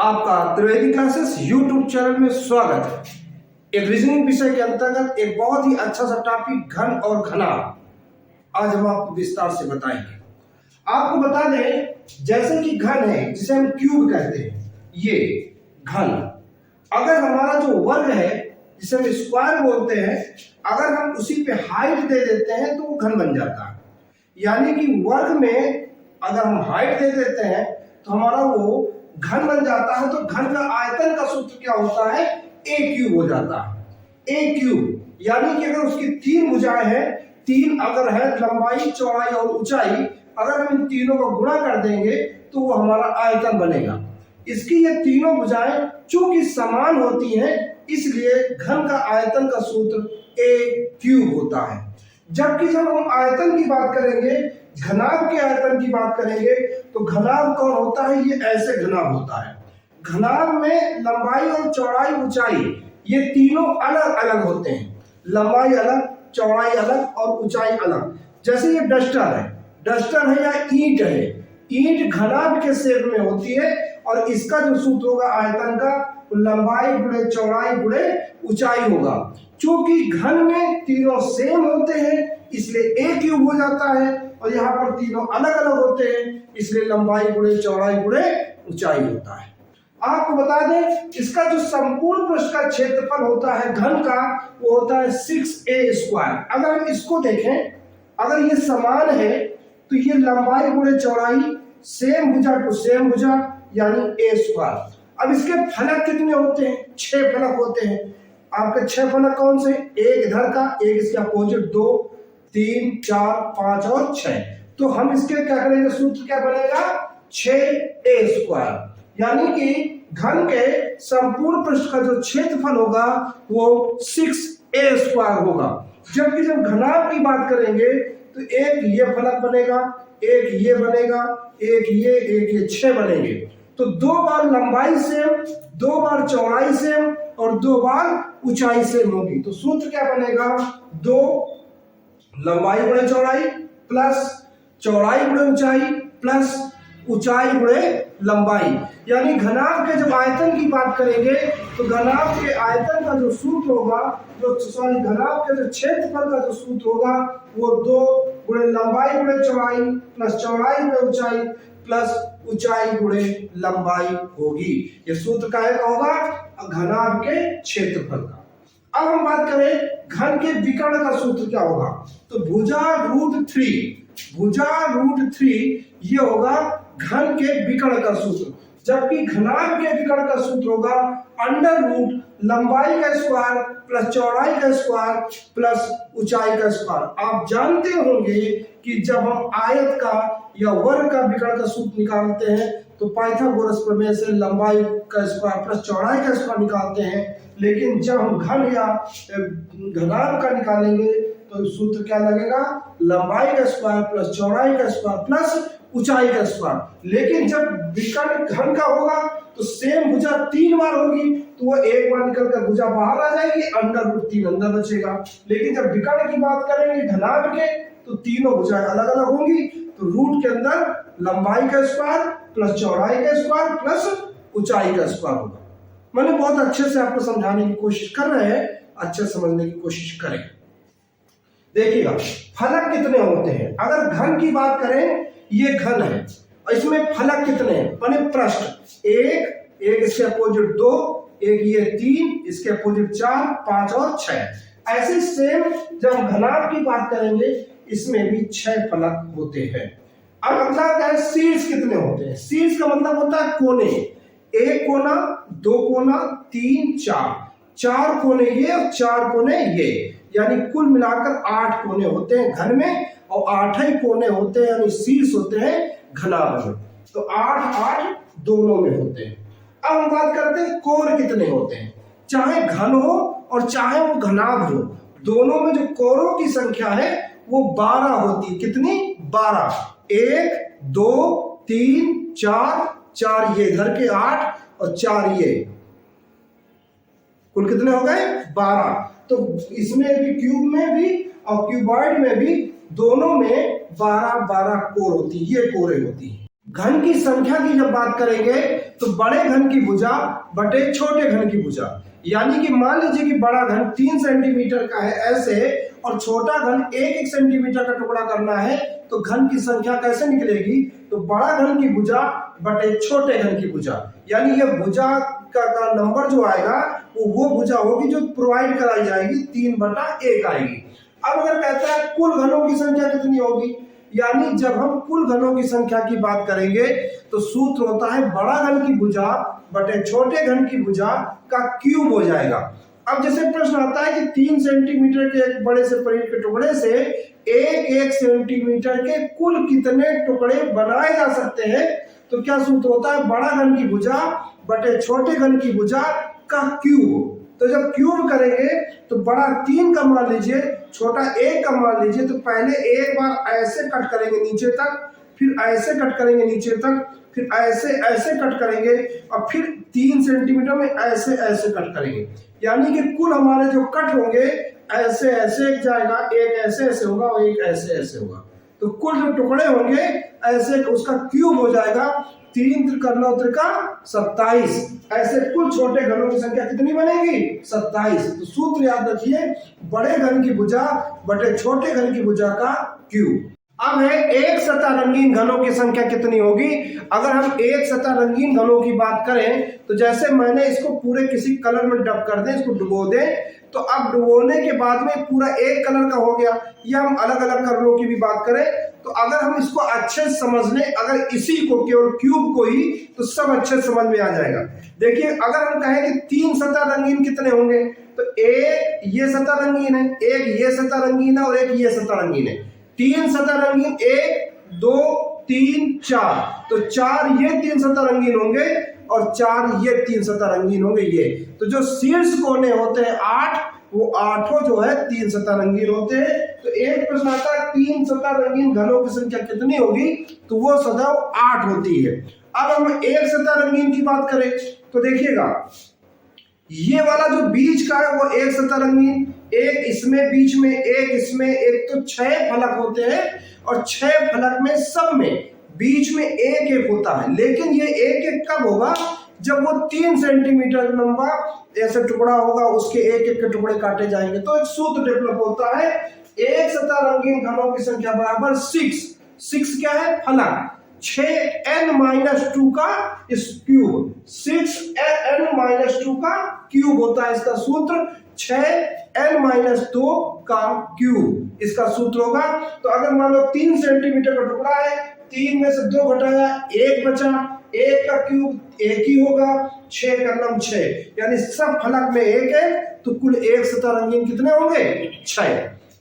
आपका Trivedi classes YouTube channel में स्वागत है। एक रीजनिंग विषय के अंतर्गत एक बहुत ही अच्छा सा टॉपिक घन और घनाभ आज हम आपको विस्तार से बताएंगे। आपको बता दें, जैसे कि घन है जिसे हम क्यूब कहते हैं, ये घन, अगर हमारा जो वर्ग है जिसे हम स्क्वायर बोलते हैं, अगर हम उसी पे हाइट दे देते हैं तो वो घन बन जाता है। यानी कि वर्ग में अगर हम हाइट दे देते हैं तो हमारा वो घन बन जाता है। तो घन का आयतन का सूत्र क्या होता है? ए क्यूब हो जाता है। ए क्यूब यानी कि अगर उसकी तीन भुजाएं हैं, तीन अगर है लंबाई, चौड़ाई और ऊंचाई, अगर हम इन तीनों को गुणा कर देंगे तो वो हमारा आयतन बनेगा। इसकी ये तीनों भुजाएं चूंकि समान होती हैं, इसलिए घन का आयतन का सूत्र ए क्यूब होता है। जबकि जब हम आयतन की बात करेंगे, घनाभ के आयतन की बात करेंगे, तो घनाभ कौन होता है? ये ऐसे घनाभ होता है। घनाभ में लंबाई और चौड़ाई, ऊंचाई, ये तीनों अलग अलग होते हैं। लंबाई अलग, चौड़ाई अलग और ऊंचाई अलग। जैसे ये डस्टर है या ईंट है। ईंट घनाभ के शेप में होती है और इसका जो सूत्र होगा आयतन का, लंबाई गुणे चौड़ाई गुणे ऊंचाई होगा। चूंकि घन में तीनों सेम होते हैं इसलिए ए क्यूब हो जाता है, और यहाँ पर तीनों अलग अलग होते हैं इसलिए लंबाई गुणे चौड़ाई गुणे ऊंचाई होता है। आपको बता दें, इसका जो संपूर्ण पृष्ठ का क्षेत्रफल होता है घन का, वो होता है 6a²। अगर हम इसको देखें, अगर ये समान है तो ये लंबाई गुणे चौड़ाई, सेम भुजा टू सेम भुजा, यानी a²। अब इसके फलक कितने होते हैं? 6 फलक होते हैं। आपके 6 फलक कौन से? एक इधर का, एक इसके अपोजिट, 2, 3, 4, 5 और 6। तो हम इसके क्या करेंगे? सूत्र क्या बनेगा? 6a²। यानी कि घन के संपूर्ण पृष्ठ का जो क्षेत्रफल होगा वो 6a² होगा। जबकि जब घनाभ की बात करेंगे तो एक ये फलक बनेगा, एक ये बनेगा, एक ये 6 बनेंगे। तो 2 बार लंबाई सेम, 2 बार चौड़ाई सेम और 2 बार ऊंचाई सेम होगी। तो सूत्र क्या बनेगा? 2 लंबाई गुणे चौड़ाई प्लस चौड़ाई गुणे ऊंचाई प्लस ऊंचाई गुणे लंबाई। यानी घनाभ के जब आयतन की बात करेंगे तो घनाभ के आयतन का जो सूत्र होगा, घनाभ के जो क्षेत्रफल का जो सूत्र होगा, वो 2 गुणे लंबाई गुणे चौड़ाई प्लस चौड़ाई गुणे ऊंचाई प्लस ऊंचाई गुणे लंबाई होगी। ये सूत्र का होगा घनाभ के क्षेत्रफल का। अब हम बात करें घन के विकर्ण का सूत्र क्या होगा, तो भुजा √3 ये होगा घन के विकर्ण का सूत्र। जबकि घनाभ के विकर्ण का सूत्र होगा √ लंबाई का स्क्वायर प्लस चौड़ाई का स्क्वायर प्लस ऊंचाई का स्क्वायर। आप जानते होंगे कि जब हम आयत का या वर्ग का विकर्ण का सूत्र निकालते हैं तो पाइथागोरस प्रमेय से लंबाई का स्क्वायर प्लस चौड़ाई का स्क्वायर निकालते हैं। लेकिन जब हम घन या घनाभ का निकालेंगे तो सूत्र क्या लगेगा? लंबाई का स्क्वायर प्लस चौड़ाई का स्क्वायर प्लस ऊंचाई का स्क्वायर। लेकिन जब विकर्ण घन का होगा तो सेम भुजा 3 बार होगी, तो वो एक बार निकलकर भुजा बाहर आ जाएगी, √3 अंदर बचेगा। लेकिन जब विकर्ण की बात करेंगे घनाभ के, तो तीनों भुजाएं अलग अलग होंगी, तो रूट के अंदर लंबाई का स्क्वायर प्लस चौड़ाई का स्क्वायर प्लस ऊंचाई का स्क्वायर होगा। मैंने बहुत अच्छे से आपको समझाने की कोशिश कर रहे हैं, अच्छे समझने की कोशिश करें। देखिएगा फलक कितने होते हैं। अगर घन की बात करें, ये घन है और इसमें फलक कितने हैं? माने पृष्ठ, एक इसके अपोजिट 2, एक ये 3, इसके अपोजिट 4, 5 और 6। ऐसे सेम जब हम घनाभ की बात करेंगे, इसमें भी 6 फलक होते हैं। अब अगला क्या है? शीर्ष कितने होते हैं? शीर्ष का मतलब होता है कोने। 1 कोना, 2 कोना, 3, 4 कोने ये और 4 कोने ये, यानी कुल मिलाकर 8 कोने होते हैं घन में, और 8 ही कोने होते हैं यानी शीर्ष होते हैं घनाभ में। तो 8 दोनों में होते हैं। अब हम बात करते हैं कोर कितने होते हैं। चाहे घन हो और चाहे वो घनाभ हो, दोनों में जो कोरों की संख्या है वो 12 होती है। कितनी? 12। 1, 2, 3, 4 ये इधर के 8 और 4 ये, कुल कितने हो गए? 12। तो इसमें भी, क्यूब में भी और क्यूबॉइड में भी, दोनों में 12 कोर होती है, ये कोरें होती है। घन की संख्या की जब बात करेंगे तो बड़े घन की भुजा बटे छोटे घन की भुजा, यानी कि मान लीजिए कि बड़ा घन 3 सेंटीमीटर का है ऐसे, और छोटा घन 1-1 सेंटीमीटर का टुकड़ा करना है, तो घन की संख्या कैसे निकलेगी? तो बड़ा घन की भुजा बटे छोटे घन की भुजा, यानी ये भुजा का नंबर जो आएगा वो भुजा होगी जो प्रोवाइड कराई जाएगी, 3/1 आएगी। अब अगर कहता है कुल घनों की संख्या कितनी होगी, यानी जब हम कुल घनों की संख्या की बात करेंगे तो सूत्र होता है बड़ा घन की भुजा बटे छोटे घन की भुजा का क्यूब हो जाएगा। अब जैसे प्रश्न आता है कि 3 सेंटीमीटर के एक बड़े से पनीर के टुकड़े से 1-1 सेंटीमीटर के कुल कितने टुकड़े बनाए जा सकते हैं, तो क्या सूत्र होता है बड़ा घन की भुजा बटे छोटे घन की भुजा का क्यूब। तो जब क्यूब करेंगे तो बड़ा 3 का मान लीजिए, छोटा 1 का मान लीजिए, तो पहले एक बार ऐसे कट करेंगे नीचे तक, फिर ऐसे कट करेंगे नीचे तक, फिर ऐसे ऐसे कट करेंगे, और फिर 3 सेंटीमीटर में ऐसे ऐसे कट करेंगे, यानी कि कुल हमारे जो कट होंगे ऐसे ऐसे जाएगा, एक ऐसे ऐसे होगा और एक ऐसे ऐसे होगा, तो कुल जो टुकड़े होंगे ऐसे उसका क्यूब हो जाएगा। 3 त्रिका 9 त्रिका 27, ऐसे कुल छोटे घनों की संख्या कितनी बनेगी? 27। तो सूत्र याद रखिए बड़े घन की भुजा बटे छोटे घन की भुजा का क्यूब। अब है एक सतह रंगीन घनों की संख्या कितनी होगी। अगर हम एक सतह रंगीन घनों की बात करें तो जैसे मैंने इसको पूरे किसी कलर में डब कर दें, इसको डुबो दें, तो अब डुबोने के बाद में पूरा एक कलर का हो गया। या हम अलग अलग कलरों की भी बात करें तो अगर हम इसको अच्छे से समझ लें, अगर इसी को केवल क्यूब को ही, तो सब अच्छे समझ में आ जाएगा। देखिए अगर हम कहें कि 3 सतह रंगीन कितने होंगे, तो एक ये सतह रंगीन है, एक ये सतह रंगीन है और एक ये सतह रंगीन है। 3 सतह रंगीन 1 2 3 4, तो 4 ये 3 सतह रंगीन होंगे और 4 ये 3 सतह रंगीन होंगे ये। तो जो शीर्ष कोने होते हैं 8, वो 8 जो है 3 सतह रंगीन होते हैं। तो एक प्रश्न आता है 3 सतह रंगीन घनों की संख्या कितनी होगी, तो वो सदैव 8 होती है। अब हम एक सतह रंगीन की बात करें तो देखिएगा ये वाला जो बीच का है वो एक सतह रंगीन, एक इसमें बीच में, एक इसमें, एक, तो 6 फलक होते हैं और 6 फलक में सब में बीच में एक एक होता है। लेकिन ये एक एक कब होगा, जब वो 3 सेंटीमीटर लंबा ऐसा टुकड़ा होगा, उसके एक एक के टुकड़े काटे जाएंगे। तो एक सूत्र डेवलप होता है एक सतह रंगीन घनों की संख्या बराबर 6 क्या है? फलक। 6n-2 का क्यूब, 6n-2 का क्यूब होता है इसका सूत्र, 6n-2 का क्यूब इसका सूत्र होगा। तो अगर मान लो 3 सेंटीमीटर का टुकड़ा है, 3 में से 2 घटाया 1 बचा, 1 का क्यूब 1 ही होगा, 6 का लम 6, यानी सब फलक में 1 है, तो कुल एक सतह रंगीन कितने होंगे? 6।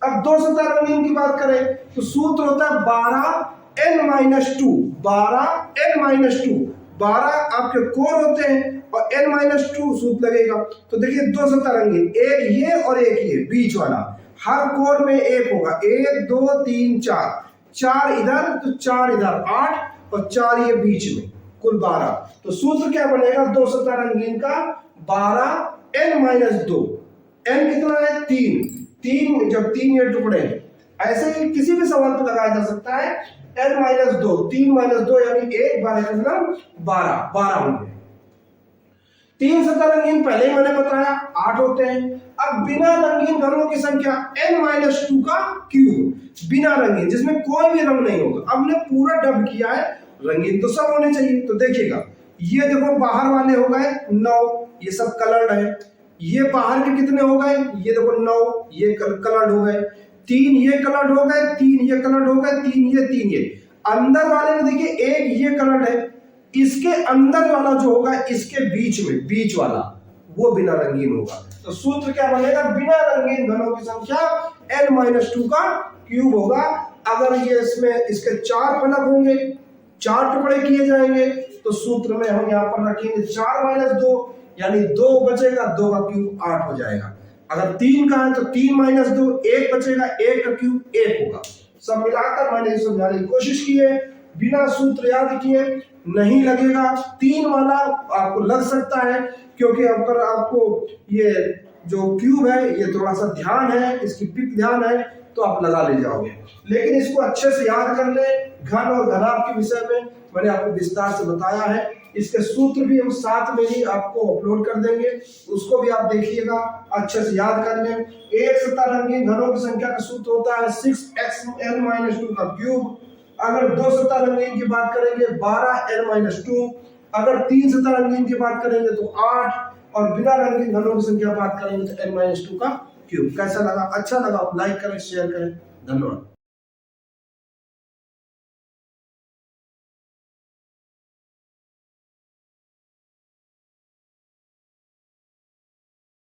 अब 2 सतह रंगीन की बात करें तो सूत्र होता है 12n-2, 12n-2, 12 आपके कोर होते हैं और n-2 सूत्र लगेगा। तो देखिए 2 सतह रंगीन, एक ये और एक ये बीच वाला, हर कोर में एक होगा, 1 2 3 4, 4 इधर तो 4 इधर, 8 और 4 ये बीच में, कुल 12। तो सूत्र क्या बनेगा 2 सतह रंगीन का? 12n-2, n कितना है? 3, जब 3 ये टुकड़े हैं, ऐसे ही किसी भी सवाल पर लगाया जा सकता है। n-2, 3 - 2 यानी 1, 12 का मतलब 12 होंगे। 3 सतह रंगीन पहले ही मैंने बताया 8 होते हैं। अब बिना रंगीन घनों की संख्या n-2 का क्यूब, बिना रंगीन जिसमें कोई भी रंग नहीं होगा। अब ने पूरा डब किया है, रंगीन तो सब होने चाहिए। तो देखिएगा ये देखो बाहर वाले हो गए 9, ये सब कलर्ड है। ये बाहर के कितने हो गए? ये देखो 9, ये कलर्ड हो गए। 3 ये कलर्ड हो गए, 3 ये कलर्ड हो गए, 3 ये। अंदर वाले में देखिए 1 ये कलर्ड है, इसके अंदर वाला जो होगा इसके बीच में, बीच वाला वो बिना रंगीन होगा। तो सूत्र क्या बनेगा? बिना रंगीन घनों की संख्या n-2 का क्यूब होगा। अगर ये इसमें इसके 4 फलक होंगे, 4 टुकड़े किए जाएंगे, तो सूत्र में हम यहाँ पर रखेंगे 4 - 2, यानी 2 बचेगा, 2 का क्यूब 8 हो जाएगा। अगर 3 का है तो 3 - 2, 1 बचेगा, 1 का क्यूब 1 होगा। सब मिलाकर मैंने समझाने की कोशिश की है, बिना सूत्र याद किए नहीं लगेगा। 3 वाला आपको लग सकता है, क्योंकि अगर आपको ये जो क्यूब है ये थोड़ा सा ध्यान है, इसकी पिक ध्यान है, तो आप लगा ले जाओगे। लेकिन इसको अच्छे से याद कर ले। घन और घनाभ के विषय में मैंने आपको विस्तार से बताया है। इसके सूत्र भी हम साथ में ही आपको अपलोड कर देंगे, उसको भी आप देखिएगा, अच्छे से याद कर लें। एक सतह रंगीन घनों की संख्या का सूत्र होता है 6xn-2 का क्यूब। अगर दो सतह रंगीन की बात करेंगे 12n-2। अगर तीन सतह रंगीन की बात करेंगे तो 8, और बिना रंगीन घनों की संख्या बात करेंगे तो n-2 का क्यूब। कैसा लगा? अच्छा लगा आप लाइक करें, शेयर करें। धन्यवाद।